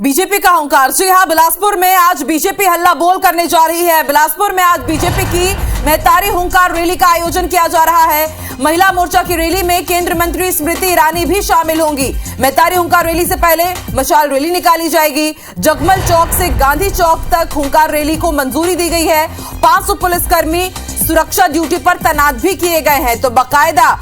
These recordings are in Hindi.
बीजेपी का हुंकार। जी हां, बिलासपुर में आज बीजेपी हल्ला बोल करने जा रही है। बिलासपुर में आज बीजेपी की महतारी हुंकार रैली का आयोजन किया जा रहा है। महिला मोर्चा की रैली में केंद्रीय मंत्री स्मृति ईरानी भी शामिल होंगी। महतारी हुंकार रैली से पहले मशाल रैली निकाली जाएगी। जगमल चौक से गांधी चौक तक हुंकार रैली को मंजूरी दी गई है। 500 पुलिसकर्मी सुरक्षा ड्यूटी पर तैनात भी किए गए हैं। तो बाकायदा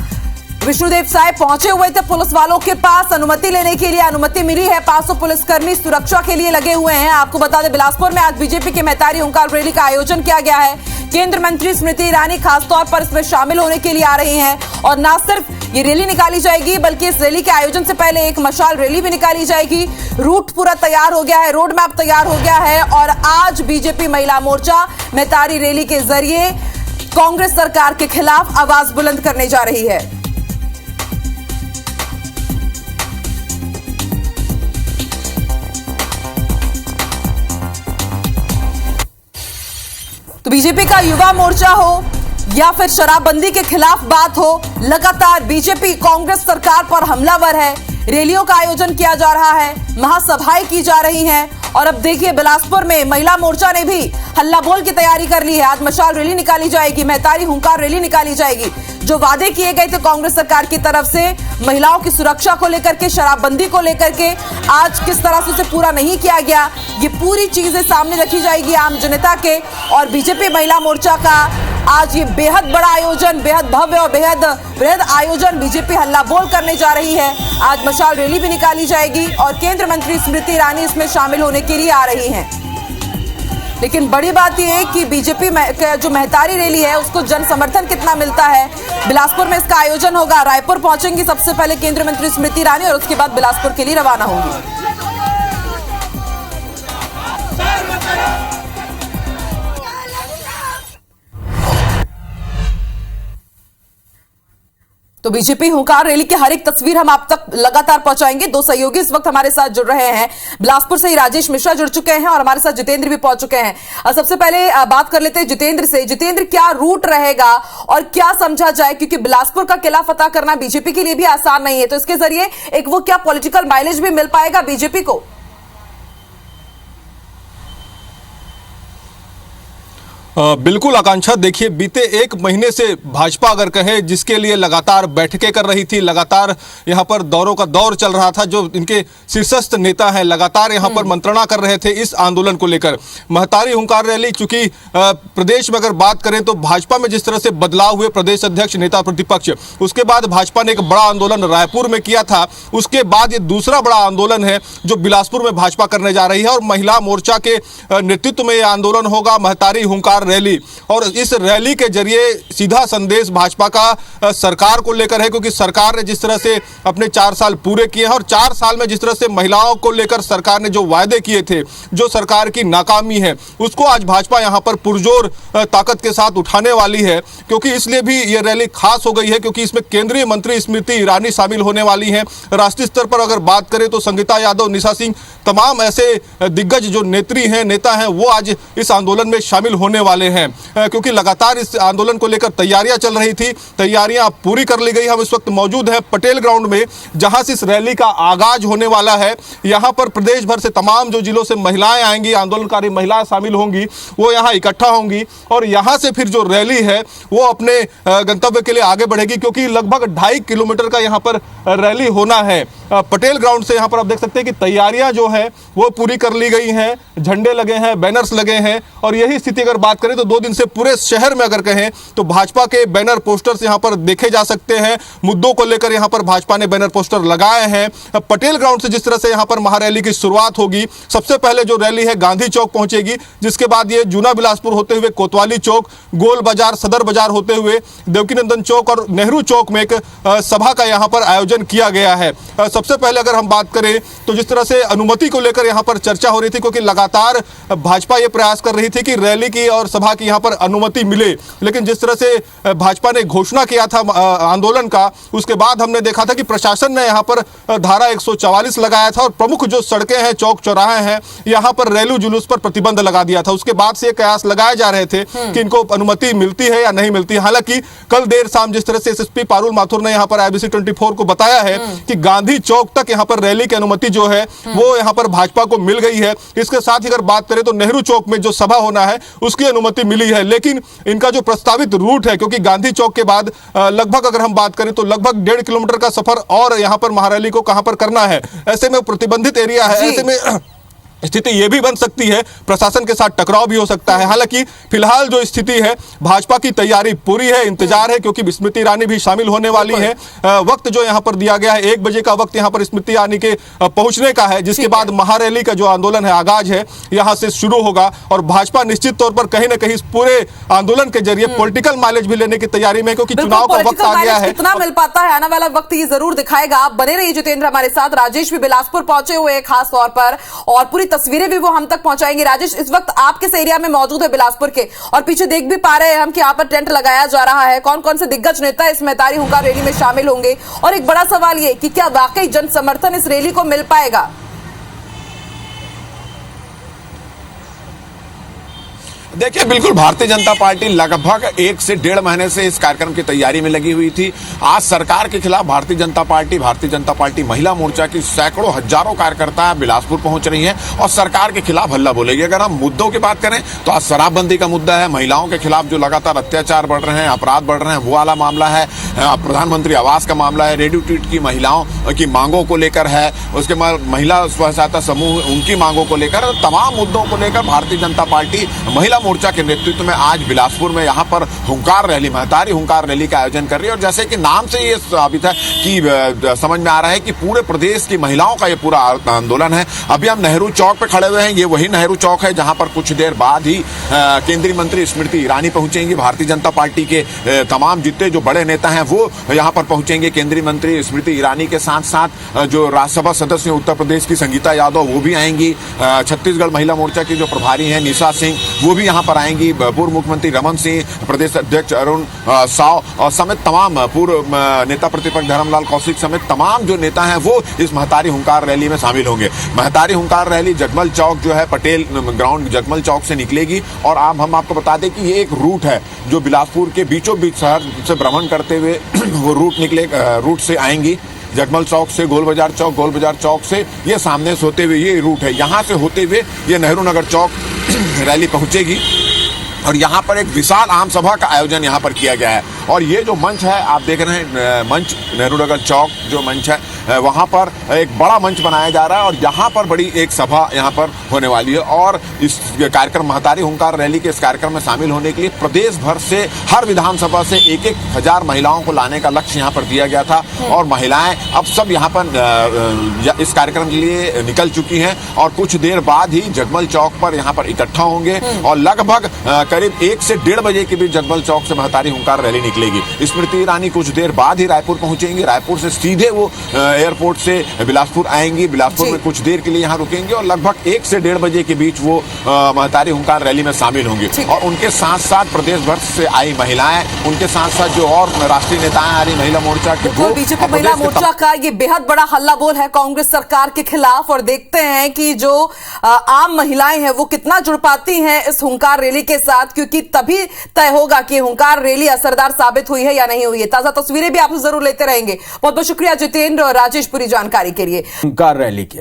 विष्णुदेव साय पहुंचे हुए थे पुलिस वालों के पास अनुमति लेने के लिए। अनुमति मिली है। 500 पुलिसकर्मी सुरक्षा के लिए लगे हुए हैं। आपको बता दें, बिलासपुर में आज बीजेपी की महतारी हुंकार रैली का आयोजन किया गया है। केंद्रीय मंत्री स्मृति ईरानी खासतौर पर इसमें शामिल होने के लिए आ रही हैं। और न सिर्फ ये रैली निकाली जाएगी, बल्कि इस रैली के आयोजन से पहले एक मशाल रैली भी निकाली जाएगी। रूट पूरा तैयार हो गया है, रोड मैप तैयार हो गया है। और आज बीजेपी महिला मोर्चा महतारी रैली के जरिए कांग्रेस सरकार के खिलाफ आवाज बुलंद करने जा रही है। तो बीजेपी का युवा मोर्चा हो या फिर शराबबंदी के खिलाफ बात हो, लगातार बीजेपी कांग्रेस सरकार पर हमलावर है। रैलियों का आयोजन किया जा रहा है, महासभाएं की जा रही हैं। और अब देखिए, बिलासपुर में महिला मोर्चा ने भी हल्ला बोल की तैयारी कर ली है। आज मशाल रैली निकाली जाएगी, महतारी हुंकार रैली निकाली जाएगी। जो वादे किए गए थे कांग्रेस सरकार की तरफ से महिलाओं की सुरक्षा को लेकर के, शराबबंदी को लेकर के, आज किस तरह से उसे पूरा नहीं किया गया, ये पूरी चीजें सामने रखी जाएगी आम जनता के। और बीजेपी महिला मोर्चा का आज ये बेहद बड़ा आयोजन, बेहद भव्य और बेहद बृहद आयोजन बीजेपी हल्ला बोल करने जा रही है। आज मशाल रैली भी निकाली जाएगी और केंद्रीय मंत्री स्मृति ईरानी इसमें शामिल होने के लिए आ रही हैं। लेकिन बड़ी बात यह है कि बीजेपी जो महतारी रैली है उसको जन समर्थन कितना मिलता है। बिलासपुर में इसका आयोजन होगा। रायपुर पहुंचेंगी सबसे पहले केंद्रीय मंत्री स्मृति ईरानी और उसके बाद बिलासपुर के लिए रवाना होंगी। तो बीजेपी हुंकार रैली की हर एक तस्वीर हम आप तक लगातार पहुंचाएंगे। दो सहयोगी इस वक्त हमारे साथ जुड़ रहे हैं। बिलासपुर से ही राजेश मिश्रा जुड़ चुके हैं और हमारे साथ जितेंद्र भी पहुंच चुके हैं। सबसे पहले बात कर लेते हैं जितेंद्र से। जितेंद्र, क्या रूट रहेगा और क्या समझा जाए, क्योंकि बिलासपुर का किला फतह करना बीजेपी के लिए भी आसान नहीं है, तो इसके जरिए एक वो क्या पॉलिटिकल माइलेज भी मिल पाएगा बीजेपी को? बिल्कुल आकांक्षा, देखिए बीते एक महीने से भाजपा अगर कहें जिसके लिए लगातार बैठकें कर रही थी, लगातार यहां पर दौरों का दौर चल रहा था, जो इनके शीर्षस्थ नेता हैं लगातार यहां पर मंत्रणा कर रहे थे इस आंदोलन को लेकर। महतारी हुंकार रैली, चूंकि प्रदेश में अगर बात करें तो भाजपा में जिस तरह से बदलाव हुए, प्रदेश अध्यक्ष, नेता प्रतिपक्ष, उसके बाद भाजपा ने एक बड़ा आंदोलन रायपुर में किया था। उसके बाद ये दूसरा बड़ा आंदोलन है जो बिलासपुर में भाजपा करने जा रही है और महिला मोर्चा के नेतृत्व में यह आंदोलन होगा, महतारी हुंकार रैली। और इस रैली के जरिए सीधा संदेश भाजपा का सरकार को लेकर है, क्योंकि सरकार ने जिस तरह से अपने 4 साल पूरे किए हैं और 4 साल में जिस तरह से महिलाओं को लेकर सरकार ने जो वायदे किए थे, जो सरकार की नाकामी है, उसको आज भाजपा यहां पर पुरजोर ताकत के साथ उठाने वाली है। क्योंकि इसलिए भी यह रैली खास हो गई है क्योंकि इसमें केंद्रीय मंत्री स्मृति ईरानी शामिल होने वाली हैं। राष्ट्रीय स्तर पर अगर बात करें तो संगीता यादव, निशा सिंह, तमाम ऐसे दिग्गज जो नेत्री हैं, नेता हैं, वो आज इस आंदोलन में शामिल होने वाले हैं। क्योंकि लगातार इस आंदोलन को लेकर तैयारियां चल रही थी, तैयारियां पूरी कर ली गई। हम इस वक्त मौजूद हैं पटेल ग्राउंड में, जहां से इस रैली का आगाज होने वाला है। यहां पर प्रदेश भर से तमाम जो जिलों से महिलाएं आएंगी, आंदोलनकारी महिलाएं शामिल होंगी, वो यहां इकट्ठा होंगी और यहां से फिर जो रैली है वो अपने गंतव्य के लिए आगे बढ़ेगी। क्योंकि लगभग 2.5 किलोमीटर का यहां पर रैली होना है। पटेल ग्राउंड से यहां पर आप देख सकते हैं कि तैयारियां जो है वो पूरी कर ली गई हैं, झंडे लगे हैं, बैनर्स लगे हैं। और यही स्थिति अगर बात करें तो 2 दिन से पूरे शहर में अगर कहें तो भाजपा के बैनर पोस्टर्स यहां पर देखे जा सकते हैं। मुद्दों को लेकर यहां पर भाजपा ने बैनर पोस्टर लगाए हैं। पटेल ग्राउंड से जिस तरह से यहां पर महारैली की शुरुआत होगी, सबसे पहले जो रैली है गांधी चौक पहुंचेगी, जिसके बाद ये जूना बिलासपुर होते हुए कोतवाली चौक, गोल बाजार, सदर बाजार होते हुए देवकीनंदन चौक और नेहरू चौक में एक सभा का यहां पर आयोजन किया गया है। सबसे पहले अगर हम बात करें तो जिस तरह से अनुमति को लेकर यहां पर चर्चा हो रही थी, क्योंकि लगातार भाजपा ये प्रयास कर रही थी कि रैली की और सभा की यहां पर अनुमति मिले। लेकिन जिस तरह से भाजपा ने घोषणा किया था आंदोलन का, उसके बाद हमने देखा था कि प्रशासन ने यहां पर धारा 144 लगाया था और प्रमुख जो सड़कें हैं, चौक चौराहे हैं, यहां पर रैली जुलूस पर प्रतिबंध लगा दिया था। उसके बाद से कयास लगाए जा रहे थे कि इनको अनुमति मिलती है या नहीं मिलती। हालांकि कल देर शाम जिस तरह से एसएसपी पारुल माथुर ने यहां पर IBC 24 को बताया है कि गांधी चौक तक यहाँ पर रैली की अनुमति जो है वो यहाँ पर भाजपा को मिल गई है। इसके साथ ही अगर बात करें तो नेहरू चौक में जो सभा होना है उसकी अनुमति मिली है, लेकिन इनका जो प्रस्तावित रूट है, क्योंकि गांधी चौक के बाद लगभग अगर हम बात करें तो लगभग 1.5 किलोमीटर का सफर और यहाँ पर महारैली को कहां पर करना है, ऐसे में प्रतिबंधित एरिया है, ऐसे में स्थिति यह भी बन सकती है प्रशासन के साथ टकराव भी हो सकता है। हालांकि फिलहाल जो स्थिति है भाजपा की तैयारी पूरी है, इंतजार है, क्योंकि स्मृति ईरानी भी शामिल होने वाली है। वक्त जो यहां पर दिया गया है 1 बजे का वक्त यहां पर स्मृति ईरानी के पहुंचने का है, जिसके बाद महारैली का जो आंदोलन है आगाज है यहां से शुरू होगा। और भाजपा निश्चित तौर पर कहीं ना कहीं इस पूरे आंदोलन के जरिए पॉलिटिकल माइलेज भी लेने की तैयारी में, क्योंकि चुनाव का वक्त आ गया है। कितना मिल पाता है आने वाला वक्त ये जरूर दिखाएगा। आप बने रहिए जितेंद्र हमारे साथ। राजेश भी बिलासपुर पहुंचे हुए हैं खास तौर पर, और पूरी तस्वीरें भी वो हम तक पहुंचाएंगे। राजेश, इस वक्त आप किस एरिया में मौजूद है बिलासपुर के, और पीछे देख भी पा रहे हैं हम कि यहाँ पर टेंट लगाया जा रहा है। कौन कौन से दिग्गज नेता इस महतारी हुंकार रैली में शामिल होंगे, और एक बड़ा सवाल ये कि क्या वाकई जन समर्थन इस रैली को मिल पाएगा? देखिए, बिल्कुल भारतीय जनता पार्टी लगभग 1 से 1.5 महीने से इस कार्यक्रम की तैयारी में लगी हुई थी। आज सरकार के खिलाफ भारतीय जनता पार्टी महिला मोर्चा की सैकड़ों हजारों कार्यकर्ता बिलासपुर पहुंच रही हैं और सरकार के खिलाफ हल्ला बोलेगी। अगर हम मुद्दों की बात करें तो आज शराबबंदी का मुद्दा है, महिलाओं के खिलाफ जो लगातार अत्याचार बढ़ रहे हैं, अपराध बढ़ रहे हैं, वो वाला मामला है, प्रधानमंत्री आवास का मामला है, रेडियो ट्वीट की महिलाओं की मांगों को लेकर है, उसके बाद महिला स्व सहायता समूह उनकी मांगों को लेकर, तमाम मुद्दों को लेकर भारतीय जनता पार्टी महिला मोर्चा के नेतृत्व में आज बिलासपुर में यहाँ पर हुंकार रैली, महतारी हुंकार रैली का आयोजन कर रही है। और जैसे कि नाम से ये साबित है कि समझ में आ रहा है कि पूरे प्रदेश की महिलाओं का ये पूरा आंदोलन है। अभी हम नेहरू चौक पे खड़े हुए हैं, ये वही नेहरू चौक है जहां पर कुछ देर बाद ही केंद्रीय मंत्री स्मृति ईरानी पहुंचेंगी। भारतीय जनता पार्टी के तमाम जितने जो बड़े नेता हैं वो यहाँ पर पहुंचेंगे। केंद्रीय मंत्री स्मृति ईरानी के साथ साथ जो राज्यसभा सदस्य उत्तर प्रदेश की संगीता यादव वो भी आएंगी, छत्तीसगढ़ महिला मोर्चा की जो प्रभारी हैं निशा सिंह वो भी यहाँ पर आएंगी, पूर्व मुख्यमंत्री रमन सिंह, प्रदेश अध्यक्ष अरुण साव और समेत तमाम पूर्व नेता प्रतिपक्ष धर्मलाल कौशिक समेत तमाम जो नेता हैं वो इस महतारी हुंकार रैली में शामिल होंगे। महतारी हुंकार रैली जगमल चौक जो है पटेल ग्राउंड जगमल चौक से निकलेगी और हम आपको बता दें कि ये एक रूट है जो बिलासपुर के बीचों बीच शहर से भ्रमण करते हुए वो रूट से आएंगी। जगमल चौक से गोल बाजार चौक से ये सामने से होते हुए ये रूट है, यहाँ से होते हुए ये नेहरू नगर चौक रैली पहुंचेगी और यहाँ पर एक विशाल आम सभा का आयोजन यहाँ पर किया गया है। और ये जो मंच है आप देख रहे हैं, मंच नेहरू नगर चौक जो मंच है वहाँ पर एक बड़ा मंच बनाया जा रहा है और यहाँ पर बड़ी एक सभा यहाँ पर होने वाली है। और इस कार्यक्रम महतारी हुंकार रैली के इस कार्यक्रम में शामिल होने के लिए प्रदेश भर से हर विधानसभा से 1,000 महिलाओं को लाने का लक्ष्य यहाँ पर दिया गया था और महिलाएं अब सब यहाँ पर इस कार्यक्रम के लिए निकल चुकी हैं और कुछ देर बाद ही जगमल चौक पर यहाँ पर इकट्ठा होंगे और लगभग करीब 1 से 1.5 बजे के बीच जगमल चौक से महतारी हुंकार रैली निकलेगी। स्मृति ईरानी कुछ देर बाद ही रायपुर पहुंचेंगे, रायपुर से सीधे वो एयरपोर्ट से बिलासपुर आएंगी, बिलासपुर में कुछ देर के लिए यहाँ रुकेंगे और लगभग 1 से 1.5 बजे के बीच वो महतारी हुंकार रैली में शामिल होंगी। और उनके साथ साथ प्रदेश भर से आई महिलाएं, उनके साथ साथ जो और राष्ट्रीय नेताएं आ रही महिला मोर्चा के, वो बीजेपी महिला मोर्चा का ये बेहद बड़ा हल्ला बोल है कांग्रेस सरकार के खिलाफ। और देखते हैं कि जो आम महिलाएं हैं वो कितना जुड़ पाती हैं इस हुंकार रैली के साथ, क्योंकि तभी तय होगा कि हुंकार रैली असरदार साबित हुई है या नहीं हुई है। ताजा तस्वीरें भी आप जरूर लेते रहेंगे। बहुत बहुत शुक्रिया जितेंद्र और राजेश पूरी जानकारी के लिए। हुंकार रैली के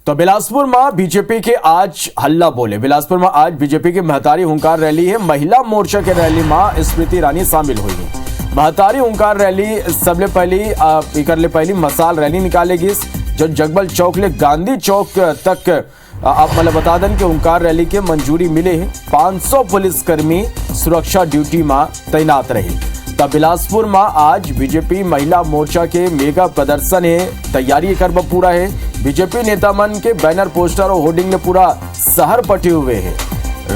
तो बिलासपुर में बीजेपी के आज हल्ला बोले। बिलासपुर में आज बीजेपी की महतारी हुंकार रैली है। महिला मोर्चा के रैली में स्मृति ईरानी शामिल हुई है। महतारी हुंकार रैली सबले पहली मसाल रैली निकालेगी जो जगमल चौक ले गांधी चौक तक। आप मतलब बता दें कि हुंकार रैली के मंजूरी मिले है। 500 पुलिसकर्मी सुरक्षा ड्यूटी में तैनात रहे। तब बिलासपुर में आज बीजेपी महिला मोर्चा के मेगा प्रदर्शन है, तैयारी कर पूरा है। बीजेपी नेता मन के बैनर पोस्टर और होर्डिंग ने पूरा शहर पटे हुए हैं।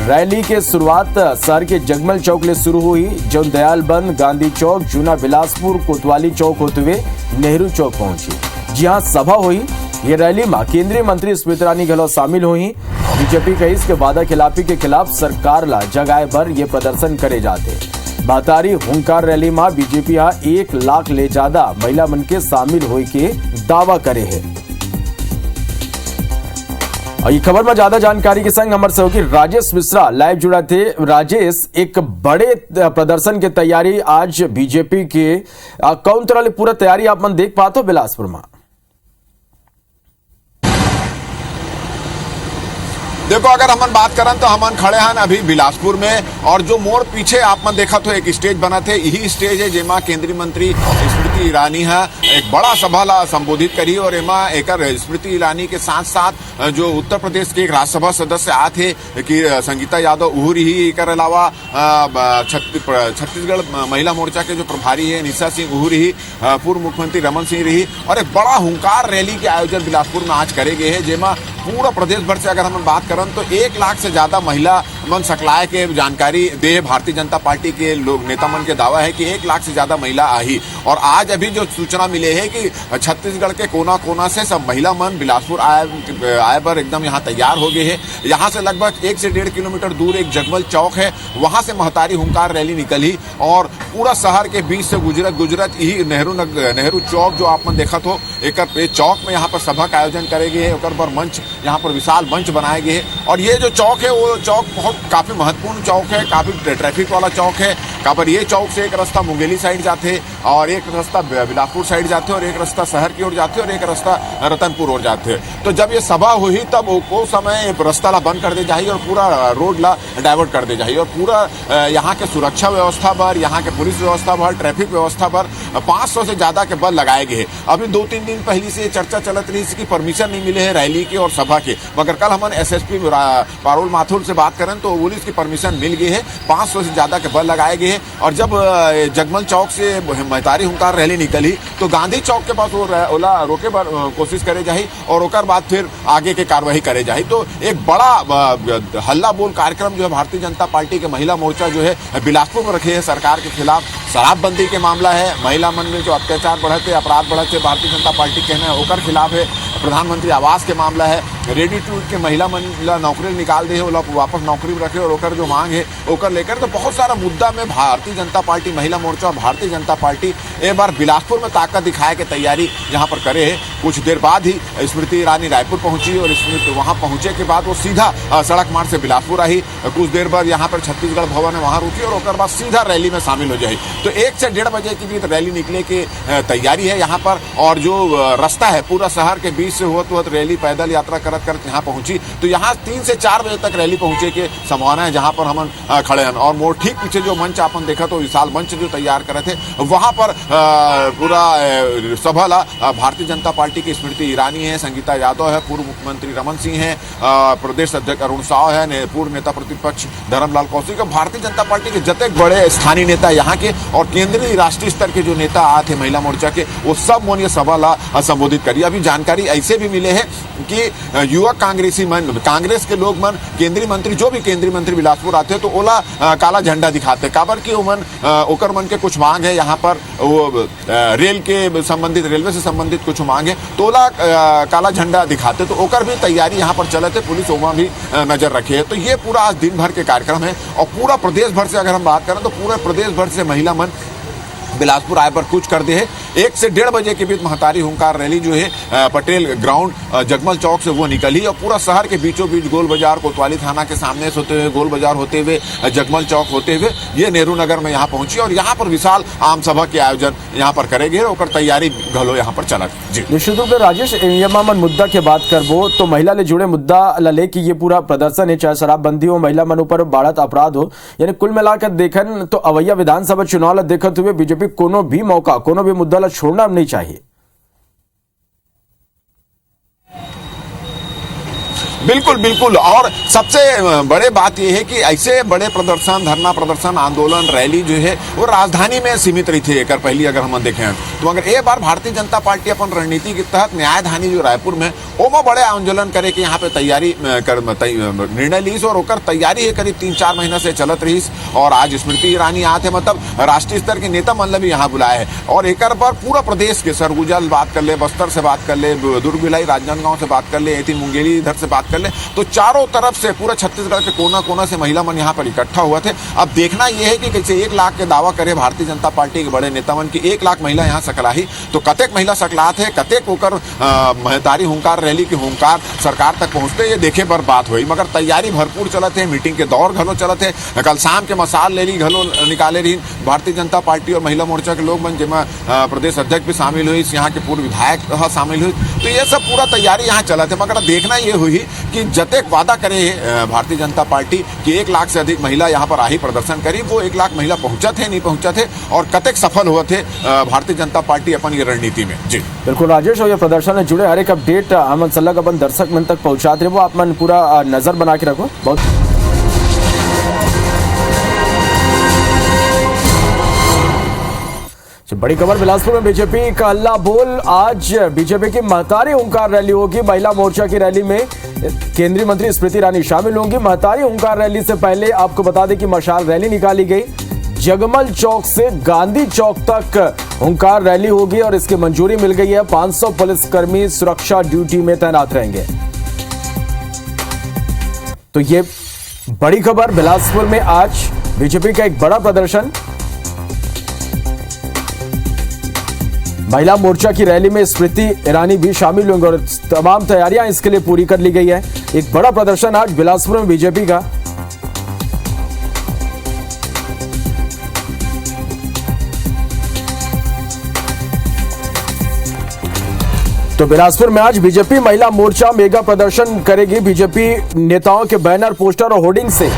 रैली के शुरुआत शहर के जगमल चौक ले शुरू हुई, जो दयालबंद, गांधी चौक, जूना बिलासपुर, कोतवाली चौक होते हुए नेहरू चौक पहुंची, जहां सभा हुई। ये रैली में केंद्रीय मंत्री स्मृति ईरानी गहलोत शामिल हुई। बीजेपी का इसके वादा खिलाफी के खिलाफ सरकार ला जगह भर ये प्रदर्शन करे जाते। महतारी हुंकार रैली में बीजेपी 1 लाख ले ज्यादा महिला मन के शामिल होए के दावा करे है। और ये खबर में ज्यादा जानकारी के संग हमारे सहयोगी राजेश मिश्रा लाइव जुड़ा थे। राजेश, एक बड़े प्रदर्शन की तैयारी आज बीजेपी के कौन तरह पूरा तैयारी आप मन देख पाते हो बिलासपुर में? देखो, अगर हमन बात करें तो हमन खड़े हैं अभी बिलासपुर में, और जो मोड़ पीछे आप मन देखा तो एक स्टेज बना थे, यही स्टेज है जेमा केंद्रीय मंत्री स्मृति ईरानी है एक बड़ा सभा ला संबोधित करी। और एमा एक स्मृति ईरानी के साथ साथ जो उत्तर प्रदेश के एक राज्यसभा सदस्य आते कि संगीता यादव उहुरी ही, एक अलावा छत्तीसगढ़ महिला मोर्चा के जो प्रभारी है निशा सिंह उहुरी ही, पूर्व मुख्यमंत्री रमन सिंह रही, और एक बड़ा हुंकार रैली के आयोजन बिलासपुर में आज करे गए हैं, जेमा पूरा प्रदेश भर से अगर हम बात करें तो 1 लाख से ज्यादा महिला मन सकलाए के जानकारी दे भारतीय जनता पार्टी के लोग नेता मन के दावा है कि 1 लाख से ज्यादा महिला आई। और आज अभी जो सूचना मिले है कि छत्तीसगढ़ के कोना कोना से सब महिला मन बिलासपुर आए पर एकदम यहाँ तैयार हो गए हैं। यहाँ से लगभग 1 से 1.5 किलोमीटर दूर एक जगमल चौक है, वहां से महतारी हुंकार रैली निकली और पूरा शहर के बीच से गुजरत यही नेहरू चौक जो आप मन देखा तो एक चौक में यहाँ पर सभा का आयोजन करे गए है। पर मंच, यहाँ पर विशाल मंच बनाए गए हैं। और ये जो चौक है वो चौक काफी महत्वपूर्ण चौक है, काफी ट्रैफिक वाला चौक है। पर ये चौक से एक रास्ता मुंगेली साइड जाते और एक रास्ता बिलासपुर साइड जाते और एक रास्ता शहर की ओर जाते और एक रास्ता रतनपुर ओर जाते। तो जब ये सभा हुई तब वो समय रास्ता ला बंद कर दे जाए और पूरा रोड ला डाइवर्ट कर दे जाए और पूरा यहाँ के सुरक्षा व्यवस्था पर, यहाँ के पुलिस व्यवस्था पर, ट्रैफिक व्यवस्था पर 500 से ज्यादा के बल लगाए गए। अभी 2-3 दिन पहले से चर्चा चलत रही, इसकी परमिशन नहीं मिले है रैली की और सभा के, मगर कल हम एसएसपी पारुल माथुर से बात करें तो पुलिस की परमिशन मिल गई है, 500 से ज्यादा के बल लगाए गए हैं। और जब जगमल चौक से महतारी हुंकार रैली निकली तो गांधी चौक के पास ओला रोके पर कोशिश करे जाही और ओकर बाद फिर आगे के कार्रवाई करे जाही। तो एक बड़ा हल्ला बोल कार्यक्रम जो है भारतीय जनता पार्टी के महिला मोर्चा जो है बिलासपुर में रखे है सरकार के खिलाफ। शराबबंदी के मामला है, महिला मन में जो अत्याचार बढ़ते, अपराध बढ़ते, भारतीय जनता पार्टी कहना है ओकर खिलाफ है। प्रधानमंत्री आवास के मामला है, रेडी टू के महिला मन नौकरी निकाल दे वापस नौकरी में रखे और ओकर जो मांग है ओकर लेकर तो बहुत सारा मुद्दा में भारतीय जनता पार्टी महिला मोर्चा और भारतीय जनता पार्टी एक बार बिलासपुर में ताकत दिखाए के तैयारी यहाँ पर करे है। कुछ देर बाद ही स्मृति ईरानी रायपुर पहुंची और स्मृति वहां पहुंचे के बाद वो सीधा सड़क मार्ग से बिलासपुर आई। कुछ देर बाद यहाँ पर छत्तीसगढ़ भवन है वहां रुकी और ओकर बाद सीधा रैली में शामिल हो जाए। तो 1 से 1.5 बजे के बीच रैली निकले की तैयारी है यहाँ पर। और जो रास्ता है पूरा शहर के बीच से होत रैली पैदल यात्रा करत यहाँ पहुंची। तो यहाँ 3 से 4 बजे तक रैली पहुंचे के संभावना है जहां पर हम खड़े हैं। और मोड़ ठीक पीछे जो मंच आपन देखा तो विशाल मंच जो तैयार करे थे वहां पर पूरा सभा ला भारतीय जनता पार्टी की स्मृति ईरानी है, संगीता यादव है, पूर्व मुख्यमंत्री रमन सिंह है, प्रदेश अध्यक्ष अरुण साव है, पूर्व नेता प्रतिपक्ष धर्मलाल कौशिक, भारतीय जनता पार्टी के जतेक बड़े स्थानीय नेता यहाँ के और केंद्रीय राष्ट्रीय स्तर के जो नेता आते महिला मोर्चा के वो सब मोन ये सभा ला संबोधित करी। अभी जानकारी ऐसे भी मिले हैं कि युवक कांग्रेसी मन, कांग्रेस के लोग मन केंद्रीय मंत्री, जो भी केंद्रीय मंत्री बिलासपुर आते हैं तो ओला काला झंडा दिखाते, काबर की ओकर मन के कुछ मांग है यहाँ पर वो रेल के संबंधित, रेलवे से संबंधित कुछ मांग है तो ओला काला झंडा दिखाते। तो ओकर भी तैयारी यहाँ पर चलते, पुलिस वहाँ भी नजर रखे है। तो ये पूरा आज दिन भर के कार्यक्रम है और पूरा प्रदेश भर से अगर हम बात करें तो पूरे प्रदेश भर से महिला मन बिलासपुर आए पर कुछ कर दे है। 1 से 1.5 बजे के बीच महतारी हुंकार रैली जो है पटेल ग्राउंड जगमल चौक से वो निकली और पूरा शहर के बीचों बीच गोल बाजार, कोतवाली थाना के सामने से होते हुए, गोल बाजार होते हुए, जगमल चौक होते हुए ये नेहरू नगर में यहाँ पहुंची और यहाँ पर विशाल आम सभा के आयोजन यहाँ पर करेंगे और तैयारी घलो यहाँ पर चला। जी निश्चित रूप से राजेश, यमामन मुद्दा के बात करबो तो महिला ले जुड़े मुद्दा ला कि ये पूरा प्रदर्शन है, चाहे शराबबंदी हो, महिला मन ऊपर बढ़त अपराध हो, यानी कुल मिलाकर देखन तो अवैया विधानसभा चुनाव ला देखते हुए बीजेपी कोनो भी मौका, कोनो भी मुद्दा ला छोड़ना नहीं चाहिए। बिल्कुल बिल्कुल। और सबसे बड़े बात यह है कि ऐसे बड़े प्रदर्शन, धरना प्रदर्शन, आंदोलन, रैली जो है वो राजधानी में सीमित रही थी एक पहले अगर हम देखें तो। मगर एक बार भारतीय जनता पार्टी अपन रणनीति के तहत न्यायधानी जो रायपुर में ओमा बड़े आंदोलन करे कि यहाँ पे तैयारी निर्णय लीस और ओकर तैयारी है करीब 3-4 महीना से चलत रही। और आज स्मृति ईरानी आते मतलब राष्ट्रीय स्तर के नेता मन भी यहाँ बुलाए है और एक बार पूरा प्रदेश के सरगुजा बात कर ले, बस्तर से बात कर ले, दुर्ग भिलाई राजनांदगांव से बात कर ले, मुंगेली इधर से बात कर ले तो चारों तरफ से पूरा छत्तीसगढ़ के कोना कोना से महिला मन यहाँ पर इकट्ठा हुआ थे। अब देखना यह है कि कैसे 1 लाख के दावा करे भारतीय जनता पार्टी के बड़े नेता मन की 1 लाख महिला यहाँ सकलाही, तो कतेक महिला सकलात है, कतेक होकर महतारी हुंकार रैली की हुंकार सरकार तक पहुंचते ये देखे पर बात हुई। मगर तैयारी भरपूर चलत है, मीटिंग के दौर घलो चलत है। कल शाम के मसाल रैली घलो निकाले रही भारतीय जनता पार्टी और महिला मोर्चा के लोग मन, जिसमें प्रदेश अध्यक्ष भी शामिल हुई, यहाँ के पूर्व विधायक शामिल हुई। तो ये सब पूरा तैयारी यहाँ चलत है। मगर देखना ये हुई कि जतेक वादा करे भारतीय जनता पार्टी कि 1 लाख से अधिक महिला यहाँ पर आही प्रदर्शन करी, वो 1 लाख महिला पहुंचा थे नहीं पहुंचा थे और कतेक सफल हुआ थे भारतीय जनता पार्टी अपन ये रणनीति में। जी बिल्कुल राजेश, और ये प्रदर्शन से जुड़े हर एक अपडेट हम सल्लग अपन दर्शक मन तक पहुंचाते रहे, वो आप मन पूरा नजर बना के रखो। बहुत बड़ी खबर बिलासपुर में बीजेपी का हल्ला बोल। आज बीजेपी की महतारी हुंकार रैली होगी। महिला मोर्चा की रैली में केंद्रीय मंत्री स्मृति ईरानी शामिल होंगी। महतारी हुंकार रैली से पहले आपको बता दें कि मशाल रैली निकाली गई। जगमल चौक से गांधी चौक तक हुंकार रैली होगी और इसकी मंजूरी मिल गई है। 500 पुलिसकर्मी सुरक्षा ड्यूटी में तैनात रहेंगे। तो ये बड़ी खबर, बिलासपुर में आज बीजेपी का एक बड़ा प्रदर्शन। महिला मोर्चा की रैली में स्मृति ईरानी भी शामिल होंगे और तमाम तैयारियां इसके लिए पूरी कर ली गई है। एक बड़ा प्रदर्शन आज बिलासपुर में बीजेपी का। तो बिलासपुर में आज बीजेपी महिला मोर्चा मेगा प्रदर्शन करेगी। बीजेपी नेताओं के बैनर, पोस्टर और होर्डिंग से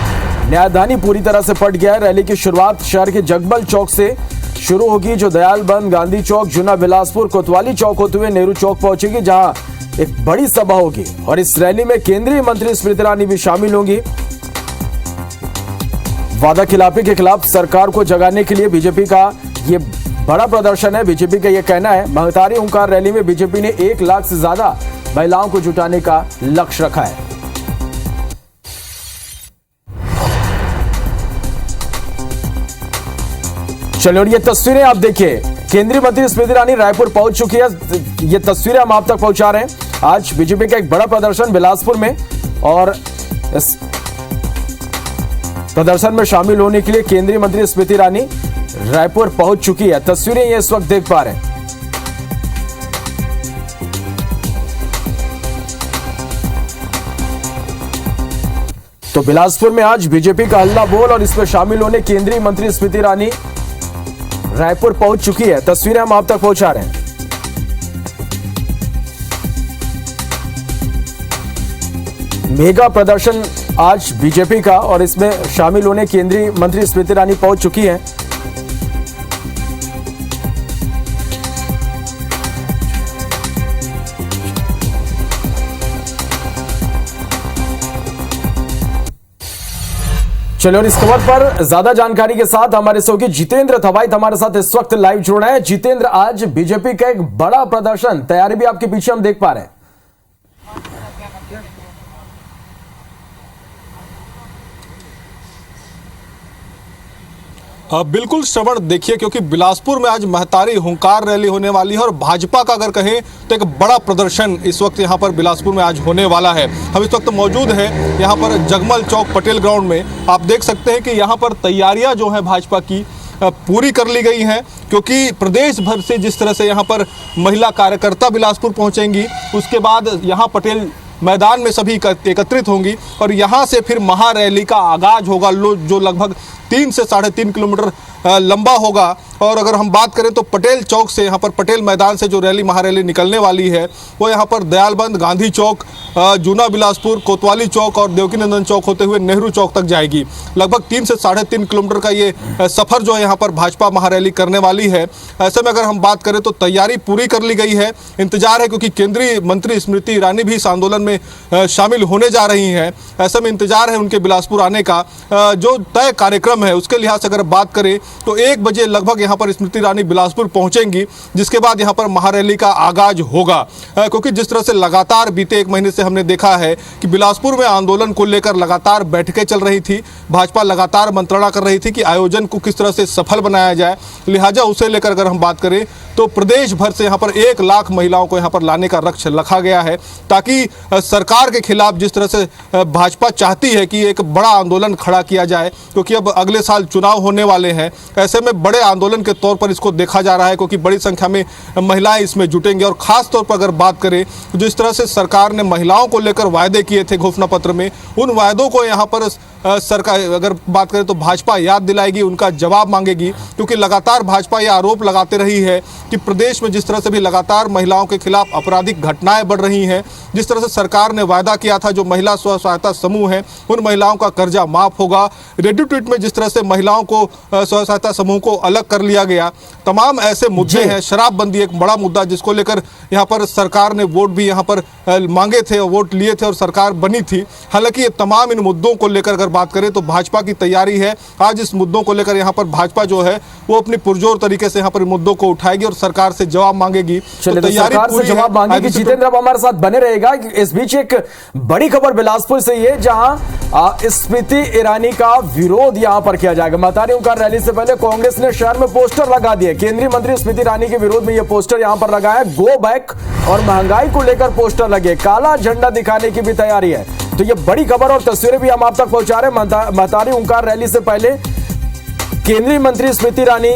न्यायदानी पूरी तरह से पट गया है। रैली की शुरुआत शहर के जगमल चौक से शुरू होगी, जो दयालबंद, गांधी चौक, जूना बिलासपुर, कोतवाली चौक होते हुए नेहरू चौक पहुंचेगी, जहां एक बड़ी सभा होगी और इस रैली में केंद्रीय मंत्री स्मृति ईरानी भी शामिल होंगी। वादा खिलाफी के खिलाफ सरकार को जगाने के लिए बीजेपी का ये बड़ा प्रदर्शन है। बीजेपी का यह कहना है, महतारी हुंकार रैली में बीजेपी ने 1 लाख से ज्यादा महिलाओं को जुटाने का लक्ष्य रखा है। चलिए, और ये तस्वीरें आप देखिए, केंद्रीय मंत्री स्मृति ईरानी रायपुर पहुंच चुकी है। ये तस्वीरें हम आप तक पहुंचा रहे हैं। आज बीजेपी का एक बड़ा प्रदर्शन बिलासपुर में और इस प्रदर्शन में शामिल होने के लिए केंद्रीय मंत्री स्मृति ईरानी रायपुर पहुंच चुकी है। तस्वीरें ये इस वक्त देख पा रहे हैं। तो बिलासपुर में आज बीजेपी का हल्ला बोल और इसमें शामिल होने केंद्रीय मंत्री स्मृति ईरानी रायपुर पहुंच चुकी है। तस्वीरें हम आप तक पहुंचा रहे हैं। मेगा प्रदर्शन आज बीजेपी का और इसमें शामिल होने केंद्रीय मंत्री स्मृति ईरानी पहुंच चुकी हैं। चलो, और इस खबर पर ज्यादा जानकारी के साथ हमारे सहयोगी जितेंद्र थवाइत हमारे साथ इस वक्त लाइव जुड़ रहे हैं। जितेंद्र, आज बीजेपी का एक बड़ा प्रदर्शन, तैयारी भी आपके पीछे हम देख पा रहे हैं। बिल्कुल श्रवण, देखिए, क्योंकि बिलासपुर में आज महतारी हुंकार रैली होने वाली है और भाजपा का अगर कहें तो एक बड़ा प्रदर्शन इस वक्त यहाँ पर बिलासपुर में आज होने वाला है। हम इस वक्त मौजूद हैं यहाँ पर जगमल चौक पटेल ग्राउंड में। आप देख सकते हैं कि यहाँ पर तैयारियाँ जो हैं भाजपा की पूरी कर ली गई हैं, क्योंकि प्रदेश भर से जिस तरह से यहाँ पर महिला कार्यकर्ता बिलासपुर पहुँचेंगी, उसके बाद यहाँ पटेल मैदान में सभी एकत्रित होंगी और यहाँ से फिर महारैली का आगाज होगा, जो लगभग 3 से 3.5 किलोमीटर लंबा होगा। और अगर हम बात करें तो पटेल चौक से, यहाँ पर पटेल मैदान से जो रैली महारैली निकलने वाली है वो यहाँ पर दयालबंद, गांधी चौक, जूना बिलासपुर, कोतवाली चौक और देवकीनंदन चौक होते हुए नेहरू चौक तक जाएगी। लगभग 3 से 3.5 किलोमीटर का ये सफ़र जो है यहाँ पर भाजपा महारैली करने वाली है। ऐसे में अगर हम बात करें तो तैयारी पूरी कर ली गई है। इंतजार है, क्योंकि केंद्रीय मंत्री स्मृति ईरानी भी इस आंदोलन में शामिल होने जा रही हैं। ऐसे में इंतजार है उनके बिलासपुर आने का। जो तय कार्यक्रम है उसके लिहाज से अगर बात करें तो 1 बजे लगभग यहाँ पर स्मृति ईरानी बिलासपुर पहुंचेंगी, जिसके बाद यहाँ पर महारैली का आगाज होगा। क्योंकि जिस तरह से लगातार बीते 1 महीने से हमने देखा है कि बिलासपुर में आंदोलन को लेकर लगातार बैठकें चल रही थी, भाजपा लगातार मंत्रणा कर रही थी कि आयोजन को किस तरह से सफल बनाया जाए। लिहाजा उसे लेकर अगर हम बात करें तो प्रदेश भर से यहाँ पर 1 लाख महिलाओं को यहाँ पर लाने का लक्ष्य रखा गया है, ताकि सरकार के खिलाफ जिस तरह से भाजपा चाहती है कि एक बड़ा आंदोलन खड़ा किया जाए, क्योंकि अब अगले साल चुनाव होने वाले हैं। ऐसे में बड़े आंदोलन के तौर पर इसको देखा जा रहा है, क्योंकि बड़ी संख्या में महिलाएं इसमें जुटेंगी। और खास तौर पर अगर बात करें, जिस तरह से सरकार ने महिलाओं को लेकर वायदे किए थे घोषणा पत्र में, उन वायदों को यहाँ पर सरकार अगर बात करें तो भाजपा याद दिलाएगी, उनका जवाब मांगेगी, क्योंकि लगातार भाजपा यह आरोप लगाते रही है कि प्रदेश में जिस तरह से भी लगातार महिलाओं के खिलाफ आपराधिक घटनाएं बढ़ रही हैं, जिस तरह से सरकार ने वायदा किया था जो महिला स्व सहायता समूह हैं उन महिलाओं का कर्जा माफ होगा, रेड्डी ट्वीट में जिस तरह से महिलाओं को स्व सहायता समूह को अलग कर लिया गया, तमाम ऐसे मुद्दे हैं। शराबबंदी एक बड़ा मुद्दा जिसको लेकर यहाँ पर सरकार ने वोट भी यहाँ पर मांगे थे और वोट लिए थे और सरकार बनी थी। हालांकि ये तमाम इन मुद्दों को लेकर अगर बात करें तो भाजपा की तैयारी है, आज इस मुद्दों को लेकर यहाँ पर भाजपा जो है वो अपनी पुरजोर तरीके से यहाँ पर मुद्दों को उठाएगी और सरकार से जवाब मांगेगी। तो तैयारी पूरी जवाब मांगेगी। जितेंद्र अब हमारे साथ बने रहेगा। इस बीच एक बड़ी खबर बिलासपुर से ये, जहां स्मृति ईरानी का विरोध यहां पर किया जाएगा। महतारी ओंकार रैली से पहले कांग्रेस ने शहर में पोस्टर लगा दिए। केंद्रीय मंत्री स्मृति ईरानी के विरोध में यह पोस्टर यहां पर लगा है। गो बैक और महंगाई को लेकर पोस्टर लगे, काला झंडा दिखाने की भी तैयारी है। तो ये बड़ी खबर और तस्वीरें भी हम आप तक पहुंचा रहे हैं। महतारी ओंकार रैली से पहले केंद्रीय मंत्री स्मृति ईरानी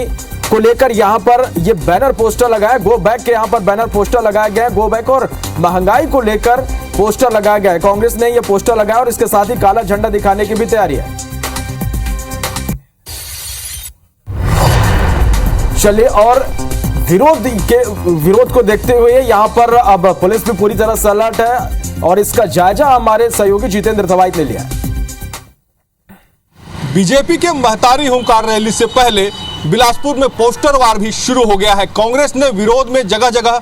को लेकर यहां पर ये बैनर पोस्टर लगाया, गो बैक के यहां पर बैनर पोस्टर लगाया गया है। गो बैक और महंगाई को लेकर पोस्टर लगाया गया है। कांग्रेस ने ये पोस्टर लगाया और इसके साथ ही काला झंडा दिखाने की भी तैयारी है। चलिए, और विरोध को देखते हुए यहां पर अब पुलिस भी पूरी तरह से अलर्ट है और इसका जायजा हमारे सहयोगी जितेंद्र थवाइट ने लिया है। बीजेपी के महतारी हुंकार रैली से पहले बिलासपुर में पोस्टर वार भी शुरू हो गया है। कांग्रेस ने विरोध में जगह जगह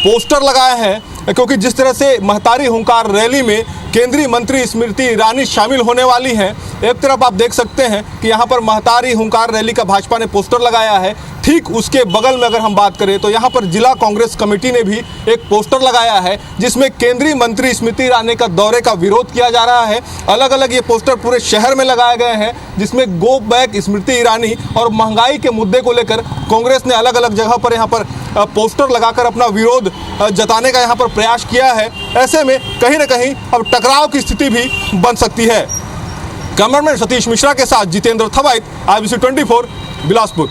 पोस्टर लगाए हैं, क्योंकि जिस तरह से महतारी हुंकार रैली में केंद्रीय मंत्री स्मृति ईरानी शामिल होने वाली हैं, एक तरफ आप देख सकते हैं कि यहाँ पर महतारी हुंकार रैली का भाजपा ने पोस्टर लगाया है। ठीक उसके बगल में अगर हम बात करें तो यहाँ पर जिला कांग्रेस कमेटी ने भी एक पोस्टर लगाया है, जिसमें केंद्रीय मंत्री स्मृति ईरानी का दौरे का विरोध किया जा रहा है। अलग अलग ये पोस्टर पूरे शहर में लगाए गए हैं, जिसमें गो बैक स्मृति ईरानी और महंगाई के मुद्दे को लेकर कांग्रेस ने अलग अलग जगह पर यहाँ पर पोस्टर लगाकर अपना विरोध जताने का यहाँ पर प्रयास किया है। ऐसे में कहीं ना कहीं अब टकराव की स्थिति भी बन सकती है। कैमरामैन सतीश मिश्रा के साथ जितेंद्र थवाइट, IBC 24 बिलासपुर।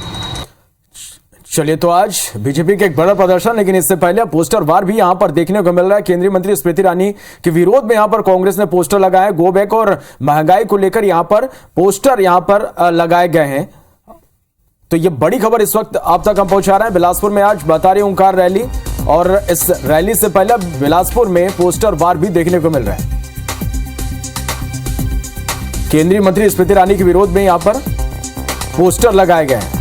चलिए, तो आज बीजेपी के एक बड़ा प्रदर्शन, लेकिन इससे पहले पोस्टर वार भी यहां पर देखने को मिल रहा है। केंद्रीय मंत्री स्मृति ईरानी के विरोध में यहां पर कांग्रेस ने पोस्टर लगाया है। गो बैक और महंगाई को लेकर यहां पर पोस्टर यहां पर लगाए गए हैं। तो ये बड़ी खबर इस वक्त आप तक हम पहुंचा रहे हैं। बिलासपुर में आज महतारी ओंकार रैली, और इस रैली से पहले बिलासपुर में पोस्टर वार भी देखने को मिल रहा है। केंद्रीय मंत्री स्मृति ईरानी के विरोध में यहां पर पोस्टर लगाए गए हैं।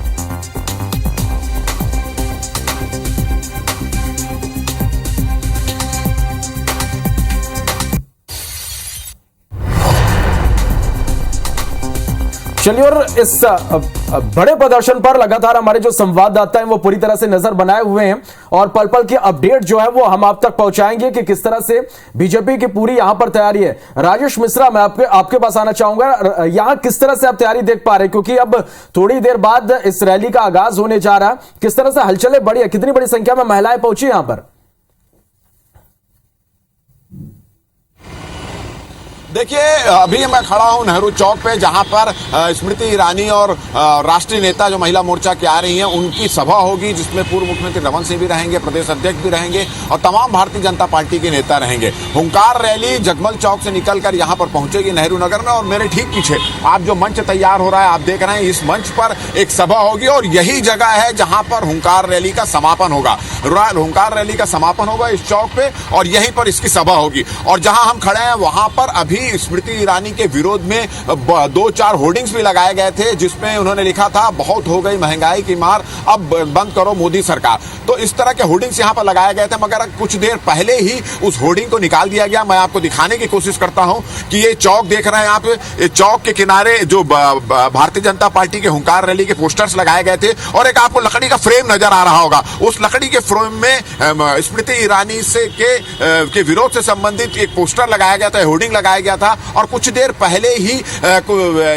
चलिए, और इस बड़े प्रदर्शन पर लगातार हमारे जो संवाददाता हैं वो पूरी तरह से नजर बनाए हुए हैं और पल पल की अपडेट जो है वो हम आप तक पहुंचाएंगे कि किस तरह से बीजेपी की पूरी यहां पर तैयारी है। राजेश मिश्रा, मैं आपके पास आना चाहूंगा। यहां किस तरह से आप तैयारी देख पा रहे हैं, क्योंकि अब थोड़ी देर बाद इस रैली का आगाज होने जा रहा है। किस तरह से हलचलें बढ़ी है, कितनी बड़ी संख्या में महिलाएं पहुंची यहां पर? देखिए, अभी मैं खड़ा हूं नेहरू चौक पे, जहां पर स्मृति ईरानी और राष्ट्रीय नेता जो महिला मोर्चा के आ रही हैं उनकी सभा होगी, जिसमें पूर्व मुख्यमंत्री रमन सिंह भी रहेंगे, प्रदेश अध्यक्ष भी रहेंगे और तमाम भारतीय जनता पार्टी के नेता रहेंगे। हुंकार रैली जगमल चौक से निकलकर यहां पर पहुंचेगी नेहरू नगर में, और मेरे ठीक पीछे आप जो मंच तैयार हो रहा है आप देख रहे हैं, इस मंच पर एक सभा होगी और यही जगह है जहां पर हुंकार रैली का समापन होगा। हुंकार रैली का समापन होगा इस चौक पे और यहीं पर इसकी सभा होगी। और जहां हम खड़े हैं वहां पर अभी स्मृति ईरानी के विरोध में 2-4 होर्डिंग्स भी लगाए गए थे, जिसमें उन्होंने लिखा था बहुत हो गई महंगाई की मार, अब बंद करो मोदी सरकार। तो इस तरह के होर्डिंग्स यहां पर लगाए गए थे, मगर कुछ देर पहले ही उस होर्डिंग को निकाल दिया गया। मैं आपको दिखाने की कोशिश करता हूं कि ये चौक देख रहे हैं आप, ये चौक के किनारे जो भारतीय जनता पार्टी के हुंकार रैली के पोस्टर्स लगाए गए थे और एक आपको लकड़ी का फ्रेम नजर आ रहा होगा। उस लकड़ी के फ्रेम में स्मृति ईरानी से के विरोध से संबंधित एक पोस्टर लगाया गया था, होर्डिंग लगाया गया गया था और कुछ देर पहले ही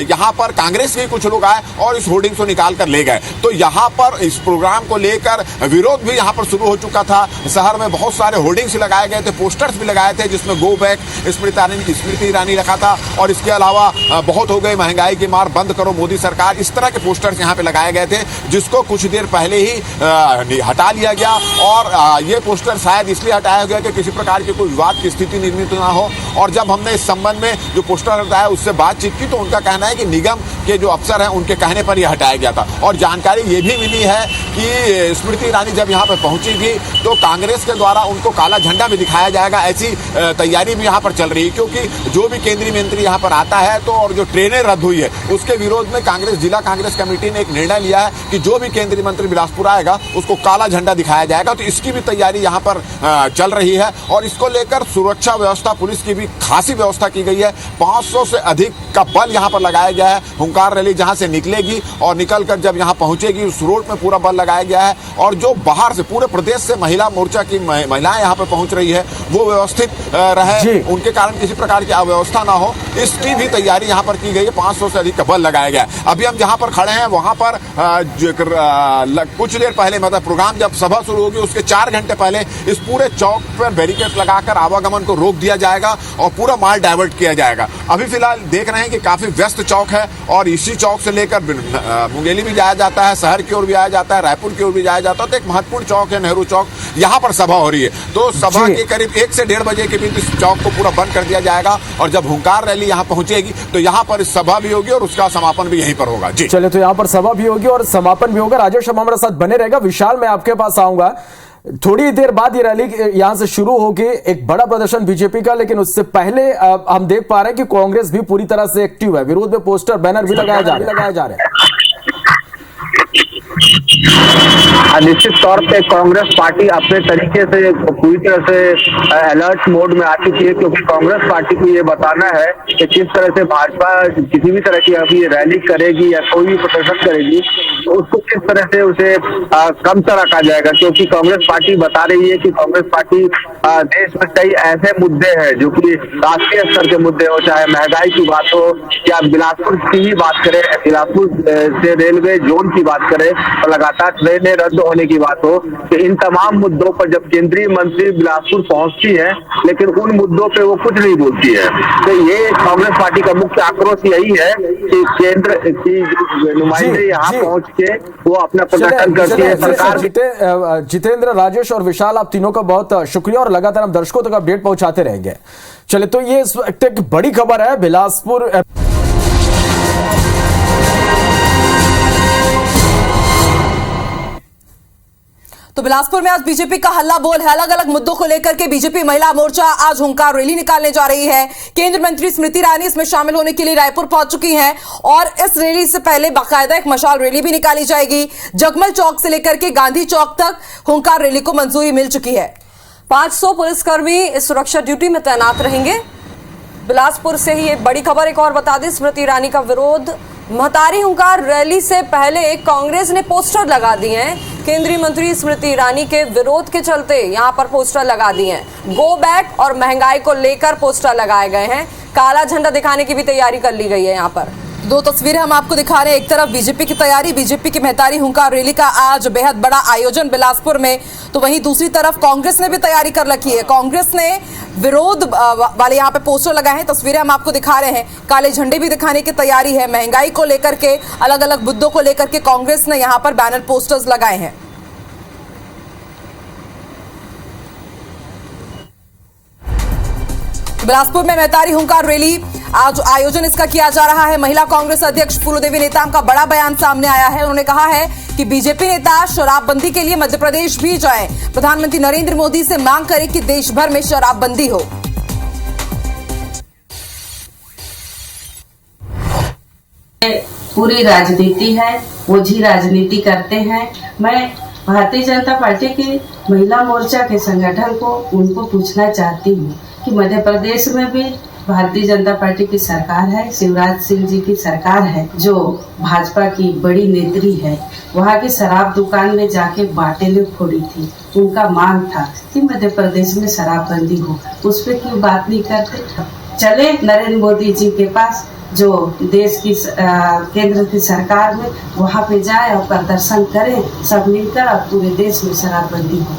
यहाँ पर कांग्रेस के कुछ लोग आए और इस होर्डिंग्स को निकाल कर ले गए। तो यहाँ पर इस प्रोग्राम को लेकर विरोध भी यहाँ पर शुरू हो चुका था। शहर में बहुत सारे होर्डिंग्स लगाए गए थे, पोस्टर्स भी लगाए थे जिसमें गो बैक स्मृति ईरानी रखा था और इसके अलावा बहुत हो गई महंगाई की मार, बंद करो मोदी सरकार, इस तरह के पोस्टर्स यहाँ पे लगाए गए थे, जिसको कुछ देर पहले ही हटा लिया गया। और ये पोस्टर शायद इसलिए हटाया गया कि किसी प्रकार की कोई विवाद की स्थिति निर्मित ना हो। और जब हमने इस संबंध में जो पोस्टर हटाया उससे बातचीत की तो उनका कहना है कि निगम के जो अफसर हैं उनके कहने पर यह हटाया गया था। और जानकारी ये भी मिली है कि स्मृति ईरानी जब यहाँ पर पहुंची थी तो कांग्रेस के द्वारा उनको काला झंडा भी दिखाया जाएगा, ऐसी तैयारी भी यहाँ पर चल रही है। क्योंकि जो भी केंद्रीय मंत्री यहाँ पर आता है तो और जो ट्रेनें रद्द हुई है उसके विरोध में जिला कांग्रेस कमेटी ने एक निर्णय लिया है कि जो भी केंद्रीय मंत्री बिलासपुर आएगा उसको काला झंडा दिखाया जाएगा। तो इसकी भी तैयारी यहाँ पर चल रही है और इसको लेकर सुरक्षा व्यवस्था, पुलिस की भी खासी व्यवस्था की गई है। 500 से अधिक का बल यहाँ पर लगाया गया है। हुंकार रैली जहाँ से निकलेगी और निकलकर जब यहाँ पहुंचेगी उस रोड में पूरा बल लगाया गया है। और जो बाहर से पूरे प्रदेश से महिला मोर्चा की महिलाएं यहाँ पर पहुंच रही है वो व्यवस्थित रहे, उनके कारण किसी प्रकार की अव्यवस्था ना हो, इसकी भी तैयारी यहाँ पर की गई है। 500 से अधिक का बल लगाया गया है। अभी हम जहाँ पर खड़े हैं वहाँ पर कुछ देर पहले मतलब प्रोग्राम जब सभा शुरू होगी उसके 4 घंटे पहले इस पूरे चौक पर बैरिकेड लगाकर आवागमन को रोक दिया जाएगा और पूरा माल डाइवर्ट किया जाएगा। अभी फिलहाल देख रहे हैं कि काफी व्यस्त चौक है और इसी चौक से लेकर मुंगेली भी जाया जाता है, शहर की ओर भी आया जाता है, रायपुर की ओर भी जाया जाता है। तो एक महत्वपूर्ण चौक है नेहरू चौक, यहाँ पर सभा हो रही है। तो सभा के करीब 1 से 1.5 बजे के बीच इस चौक को पूरा बंद कर दिया जाएगा और जब हुंकार रैली यहाँ पहुंचेगी तो यहाँ पर इस सभा भी होगी और उसका समापन भी यहीं पर होगा। जी चलिए, तो यहाँ पर सभा भी होगी और समापन भी होगा। राजेश हम हमारे साथ बने रहेगा। विशाल, मैं आपके पास आऊंगा। थोड़ी देर बाद ये रैली यहां से शुरू होगी, एक बड़ा प्रदर्शन बीजेपी का, लेकिन उससे पहले हम देख पा रहे हैं कि कांग्रेस भी पूरी तरह से एक्टिव है। विरोध में पोस्टर बैनर भी लगाए जा रहे हैं। निश्चित तौर पे कांग्रेस पार्टी अपने तरीके से पूरी तरह से अलर्ट मोड में आ चुकी है, क्योंकि कांग्रेस पार्टी को ये बताना है कि किस तरह से भाजपा किसी भी तरह की अभी रैली करेगी या कोई भी प्रदर्शन करेगी तो उसको किस तरह से उसे कमतर रखा जाएगा। क्योंकि कांग्रेस पार्टी बता रही है कि कांग्रेस पार्टी देश में कई ऐसे मुद्दे हैं जो कि राष्ट्रीय स्तर के मुद्दे हो, चाहे महंगाई की बात हो या बिलासपुर की ही बात करें, बिलासपुर से रेलवे जोन की बात करें और लगातार ट्रेनें रद्द होने की बात हो, कि इन तमाम मुद्दों पर जब केंद्रीय मंत्री बिलासपुर पहुंचती है लेकिन उन मुद्दों पे वो कुछ नहीं बोलती है। तो ये कांग्रेस पार्टी का मुख्य आक्रोश यही है कि केंद्र की नुमाइंदे यहाँ पहुंच के वो अपना प्रदर्शन करती है। सरकार जितेंद्र, राजेश और विशाल, आप तीनों का बहुत शुक्रिया और लगातार हम दर्शकों तक अपडेट पहुंचाते रहेंगे। चले, तो ये इस वक्त एक बड़ी खबर है बिलासपुर। तो बिलासपुर में आज बीजेपी का हल्ला बोल है। अलग अलग मुद्दों को लेकर के बीजेपी महिला मोर्चा आज हुंकार रैली निकालने जा रही है। केंद्रीय मंत्री स्मृति ईरानी इसमें शामिल होने के लिए रायपुर पहुंच चुकी हैं और इस रैली से पहले बाकायदा एक मशाल रैली भी निकाली जाएगी। जगमल चौक से लेकर के गांधी चौक तक हुंकार रैली को मंजूरी मिल चुकी है। 500 पुलिसकर्मी इस सुरक्षा ड्यूटी में तैनात रहेंगे। बिलासपुर से ही एक बड़ी खबर एक और बता दें, स्मृति ईरानी का विरोध। महतारी हुंकार रैली से पहले कांग्रेस ने पोस्टर लगा दिए हैं। केंद्रीय मंत्री स्मृति ईरानी के विरोध के चलते यहां पर पोस्टर लगा दिए हैं। गो बैक और महंगाई को लेकर पोस्टर लगाए गए हैं। काला झंडा दिखाने की भी तैयारी कर ली गई है। यहां पर 2 तस्वीरें हम आपको दिखा रहे हैं। एक तरफ बीजेपी की तैयारी, बीजेपी की महतारी हुंकार रैली का आज बेहद बड़ा आयोजन बिलासपुर में, तो वहीं दूसरी तरफ कांग्रेस ने भी तैयारी कर रखी है। कांग्रेस ने विरोध वाले यहाँ पे पोस्टर लगाए हैं। तस्वीरें हम आपको दिखा रहे हैं। काले झंडे भी दिखाने की तैयारी है। महंगाई को लेकर के, अलग अलग मुद्दों को लेकर के कांग्रेस ने यहाँ पर बैनर पोस्टर्स लगाए हैं। बिलासपुर में महतारी हुंकार रैली आज आयोजन इसका किया जा रहा है। महिला कांग्रेस अध्यक्ष फूलोदेवी नेताम का बड़ा बयान सामने आया है। उन्होंने कहा है कि बीजेपी नेता शराबबंदी के लिए मध्य प्रदेश भी जाएं। प्रधानमंत्री नरेंद्र मोदी से मांग करें कि देश भर में शराबबंदी हो। पूरी राजनीति है, ओझी राजनीति करते हैं। मैं भारतीय जनता पार्टी की महिला मोर्चा के संगठन को उनको पूछना चाहती हूँ कि मध्य प्रदेश में भी भारतीय जनता पार्टी की सरकार है, शिवराज सिंह जी की सरकार है, जो भाजपा की बड़ी नेत्री है। वहाँ की शराब दुकान में जाके बाटेलें फोड़ी थी। उनका मांग था कि मध्य प्रदेश में शराबबंदी हो, उस पर क्यों बात नहीं करते। चले नरेंद्र मोदी जी के पास, जो देश की केंद्र की सरकार में, वहाँ पे जाए और प्रदर्शन करें सब मिलकर और पूरे देश में शराबबंदी हो।